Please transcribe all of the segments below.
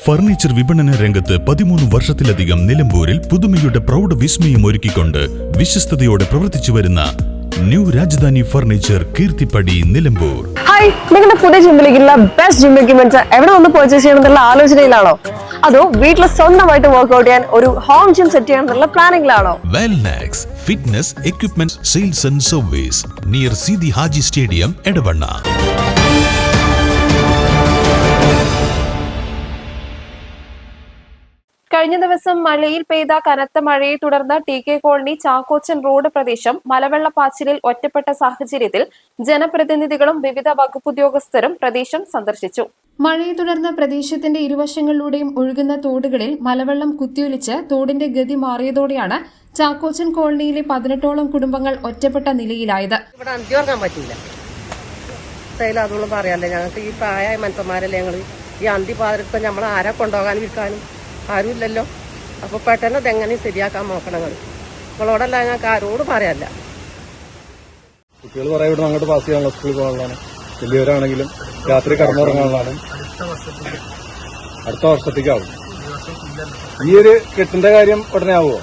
Furniture വിപണന രംഗത്ത് 13 വർഷത്തിലധികം നിലമ്പൂരിൽ പുതുമയുടെ പ്രൗഢ വിസ്മയം ഒരുക്കിക്കൊണ്ട് വിശ്വസ്തയോടെ പ്രവർത്തിച്ചു വരുന്ന new Rajadhani furniture Keerthippadi Nilambur. Hi, നിങ്ങളുടെ പുതിയ ജിമ്മിലേക്കുള്ള ബെസ്റ്റ് ജിം എക്യുപ്മെന്റ്സ് എവിടെ വന്ന് പർച്ചേസ് ചെയ്യണമെന്നുള്ള ആലോചനയിലാണോ? അതോ വീട്ടിൽ സ്വന്തമായിട്ട് വർക്ക്ഔട്ട് ചെയ്യാൻ ഒരു ഹോം ജിം സെറ്റ് ചെയ്യാനുള്ള പ്ലാനിംഗിലാണോ? Wellnex fitness equipment sales and service near Sidi Haji stadium Edavanna. കഴിഞ്ഞ ദിവസം മലയിൽ പെയ്ത കനത്ത മഴയെ തുടർന്ന് ടി.കെ. കോളനി ചാക്കോച്ചൻ റോഡ് പ്രദേശം മലവെള്ളപ്പാച്ചിലിൽ ഒറ്റപ്പെട്ട സാഹചര്യത്തിൽ ജനപ്രതിനിധികളും വിവിധ വകുപ്പുദ്യോഗസ്ഥരും പ്രദേശം സന്ദർശിച്ചു. മഴയെ തുടർന്ന് പ്രദേശത്തിന്റെ ഇരുവശങ്ങളിലൂടെയും ഒഴുകുന്ന തോടുകളിൽ മലവെള്ളം കുത്തിയൊലിച്ച് തോടിന്റെ ഗതി മാറിയതോടെയാണ് ചാക്കോച്ചൻ കോളനിയിലെ 18ഓളം കുടുംബങ്ങൾ ഒറ്റപ്പെട്ട നിലയിലായത്. ഇവിടെ അന്തിയോർക്കാൻ പറ്റില്ല. അതുകൊണ്ട് പറയാല്ലേ, ഞങ്ങൾക്ക് ഈ പ്രായമായ മനുഷ്യന്മാരല്ലേ ഞങ്ങൾ. ഈ അന്തി പാതിരപ്പം നമ്മൾ ആരെ കൊണ്ടുപോകാനും വിൽക്കാനും ആരുമില്ലല്ലോ. അപ്പോൾ പെട്ടെന്ന് ഇതെങ്ങനെ ശരിയാക്കാൻ നോക്കണം. നിങ്ങളോടല്ല ഞങ്ങൾക്ക് ആരോട് പറയാല്ല. കുട്ടികൾ പറയാം ഇവിടെ അങ്ങോട്ട് പാസ് ചെയ്യാനുള്ള സ്കൂളിൽ പോകാനുള്ളതാണ്. വലിയവരാണെങ്കിലും രാത്രി കടന്നുറങ്ങാനുള്ളതാണ്. അടുത്ത വർഷത്തേക്കാവും. ഈ ഒരു കെട്ടിന്റെ കാര്യം ഉടനെ ആവുമോ?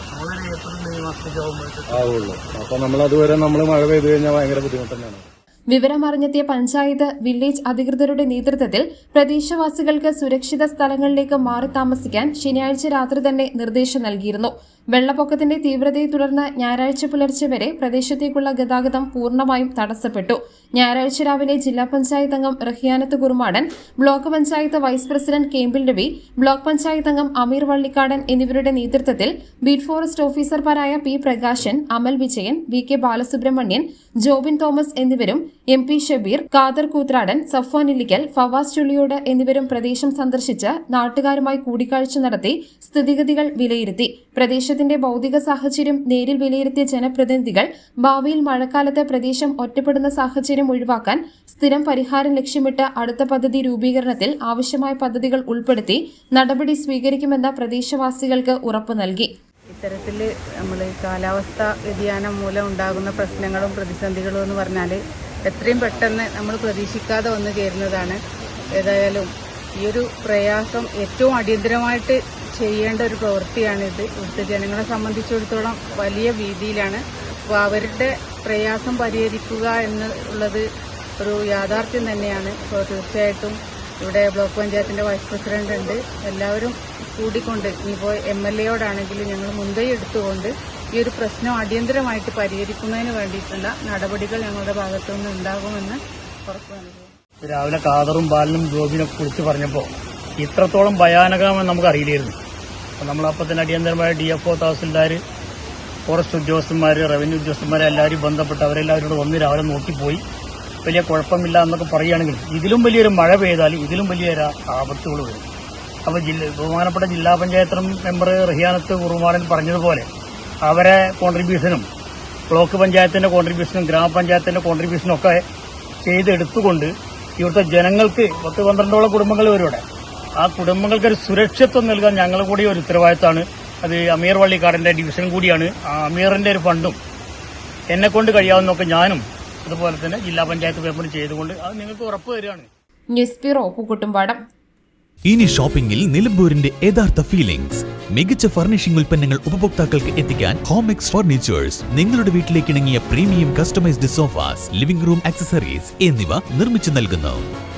ആവുള്ളൂ. അപ്പൊ നമ്മൾ അതുവരെ നമ്മൾ മഴ പെയ്തു കഴിഞ്ഞാൽ ഭയങ്കര ബുദ്ധിമുട്ട് തന്നെയാണ്. വിവരമറിഞ്ഞെത്തിയ പഞ്ചായത്ത്, വില്ലേജ് അധികൃതരുടെ നേതൃത്വത്തിൽ പ്രദേശവാസികൾക്ക് സുരക്ഷിത സ്ഥലങ്ങളിലേക്ക് മാറി താമസിക്കാൻ ശനിയാഴ്ച രാത്രി തന്നെ നിർദ്ദേശം നൽകിയിരുന്നു. വെള്ളപ്പൊക്കത്തിന്റെ തീവ്രതയെ തുടർന്ന് ഞായറാഴ്ച പുലർച്ചെ വരെ പ്രദേശത്തേക്കുള്ള ഗതാഗതം പൂർണ്ണമായും തടസ്സപ്പെട്ടു. ഞായറാഴ്ച രാവിലെ ജില്ലാ പഞ്ചായത്ത് അംഗം Rahiyanath Kurumadan, block panchayat vice president Kempil Ravi, block panchayat അംഗം അമീർ വള്ളിക്കാടൻ എന്നിവരുടെ നേതൃത്വത്തിൽ ബീറ്റ് ഫോറസ്റ്റ് ഓഫീസർമാരായ P Prakashan, Amal Vijayan, V K Balasubramanian, Jobin Thomas എന്നിവരും എം.പി. ഷബീർ, ഖാദർ കൂത്രാടൻ, സഫ്വാൻ ഇല്ലിക്കൽ, ഫവാസ് ചുള്ളിയോട് എന്നിവരും പ്രദേശം സന്ദർശിച്ച് നാട്ടുകാരുമായി കൂടിക്കാഴ്ച നടത്തി സ്ഥിതിഗതികൾ വിലയിരുത്തി. പ്രദേശത്തിന്റെ ഭൌതിക സാഹചര്യം നേരിൽ വിലയിരുത്തിയ ജനപ്രതിനിധികൾ ഭാവിയിൽ മഴക്കാലത്ത് പ്രദേശം ഒറ്റപ്പെടുന്ന സാഹചര്യം ഒഴിവാക്കാൻ സ്ഥിരം പരിഹാരം ലക്ഷ്യമിട്ട് അടുത്ത പദ്ധതി രൂപീകരണത്തിൽ ആവശ്യമായ പദ്ധതികൾ ഉൾപ്പെടുത്തി നടപടി സ്വീകരിക്കുമെന്ന് പ്രദേശവാസികൾക്ക് ഉറപ്പു നൽകി. ഇത്തരത്തിൽ നമ്മൾ കാലാവസ്ഥാ വ്യതിയാനം മൂലം ഉണ്ടാകുന്ന പ്രശ്നങ്ങളും പ്രതിസന്ധികളും എന്ന് പറഞ്ഞാൽ എത്രയും പെട്ടെന്ന് നമ്മൾ പ്രതീക്ഷിക്കാതെ വന്നു ചേരുന്നതാണ്. ഏതായാലും ഈ ഒരു പ്രയാസം ഏറ്റവും അടിയന്തരമായിട്ട് ചെയ്യേണ്ട ഒരു പ്രവൃത്തിയാണിത്. ഇവിടുത്തെ ജനങ്ങളെ സംബന്ധിച്ചിടത്തോളം വലിയ ഭീതിയിലാണ്. അപ്പോൾ അവരുടെ പ്രയാസം പരിഹരിക്കുക എന്നുള്ളത് ഒരു യാഥാർത്ഥ്യം തന്നെയാണ്. അപ്പോൾ തീർച്ചയായിട്ടും ഇവിടെ ബ്ലോക്ക് പഞ്ചായത്തിൻ്റെ വൈസ് പ്രസിഡന്റ് ഉണ്ട്. എല്ലാവരും കൂടിക്കൊണ്ട് ഇനിയിപ്പോൾ MLA-യോടാണെങ്കിലും ഞങ്ങൾ മുൻകൈ എടുത്തുകൊണ്ട് ഈ ഒരു പ്രശ്നം അടിയന്തരമായിട്ട് പരിഹരിക്കുന്നതിന് വേണ്ടിയിട്ടുള്ള നടപടികൾ ഞങ്ങളുടെ ഭാഗത്തുനിന്ന് ഉണ്ടാകുമെന്ന് ഉറപ്പു നൽകുന്നു. രാവിലെ ഖാദറും ബാലനും ജോബിനൊക്കെ കുറിച്ച് പറഞ്ഞപ്പോൾ ഇത്രത്തോളം ഭയാനകമെന്ന് നമുക്ക് അറിയില്ലായിരുന്നു. അപ്പോൾ നമ്മളപ്പോൾ തന്നെ അടിയന്തരമായ DFO, തഹസിൽദാർ, ഫോറസ്റ്റ് ഉദ്യോഗസ്ഥന്മാർ, റവന്യൂ ഉദ്യോഗസ്ഥന്മാർ എല്ലാവരും ബന്ധപ്പെട്ട് അവരെല്ലാവരോട് വന്ന് രാവിലെ നോക്കിപ്പോയി. വലിയ കുഴപ്പമില്ല എന്നൊക്കെ പറയുകയാണെങ്കിൽ ഇതിലും വലിയൊരു മഴ പെയ്താൽ ഇതിലും വലിയൊരു ആപത്തുകൾ വരും. അപ്പോൾ ബഹുമാനപ്പെട്ട ജില്ലാ പഞ്ചായത്ത് മെമ്പർ റഹിയാനത്ത് കുറുമാടൻ പറഞ്ഞതുപോലെ അവരെ കോൺട്രിബ്യൂഷനും ബ്ലോക്ക് പഞ്ചായത്തിന്റെ കോൺട്രിബ്യൂഷനും ഗ്രാമപഞ്ചായത്തിന്റെ കോൺട്രിബ്യൂഷനും ഒക്കെ ചെയ്തെടുത്തുകൊണ്ട് ഇവിടുത്തെ ജനങ്ങൾക്ക് 10-12ഓളം കുടുംബങ്ങൾ വരും. ആ കുടുംബങ്ങൾക്കൊരു സുരക്ഷിത്വം നൽകാൻ ഞങ്ങൾ കൂടി ഒരു ഉത്തരവാദിത്തമാണ്. അത് അമീർ വള്ളിക്കാടന്റെ ഡിവിഷൻ കൂടിയാണ്. ആ അമീറിന്റെ ഒരു ഫണ്ടും എന്നെക്കൊണ്ട് കഴിയാവുന്നൊക്കെ ഞാനും അതുപോലെ തന്നെ ജില്ലാ പഞ്ചായത്ത് മെമ്പറും ചെയ്തുകൊണ്ട് അത് നിങ്ങൾക്ക് ഉറപ്പ് തരികയാണ്. News bureau, Pookkottumpadam. ഇനി ഷോപ്പിംഗിൽ നിലമ്പൂരിന്റെ യഥാർത്ഥ ഫീലിംഗ്സ്. മികച്ച ഫർണിഷിംഗ് ഉൽപ്പന്നങ്ങൾ ഉപഭോക്താക്കൾക്ക് എത്തിക്കാൻ ഹോമെക്സ് ഫർണിച്ചേഴ്സ് നിങ്ങളുടെ വീട്ടിലേക്ക് ഇണങ്ങിയ premium customised sofas, living room accessories എന്നിവ നിർമ്മിച്ചു നൽകുന്നു.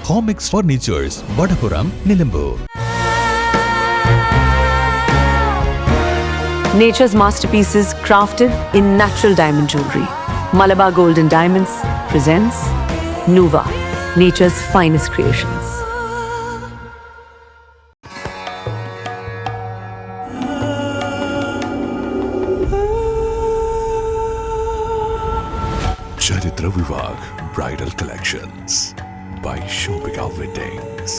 Homex furnitures, Vadapuram, Nilambur. Nature's masterpieces crafted in natural diamond jewelry. Malabar Gold and Diamonds presents Nuva, nature's finest creations. Charitra Vivag Bridal Collections by Shobhika Weddings.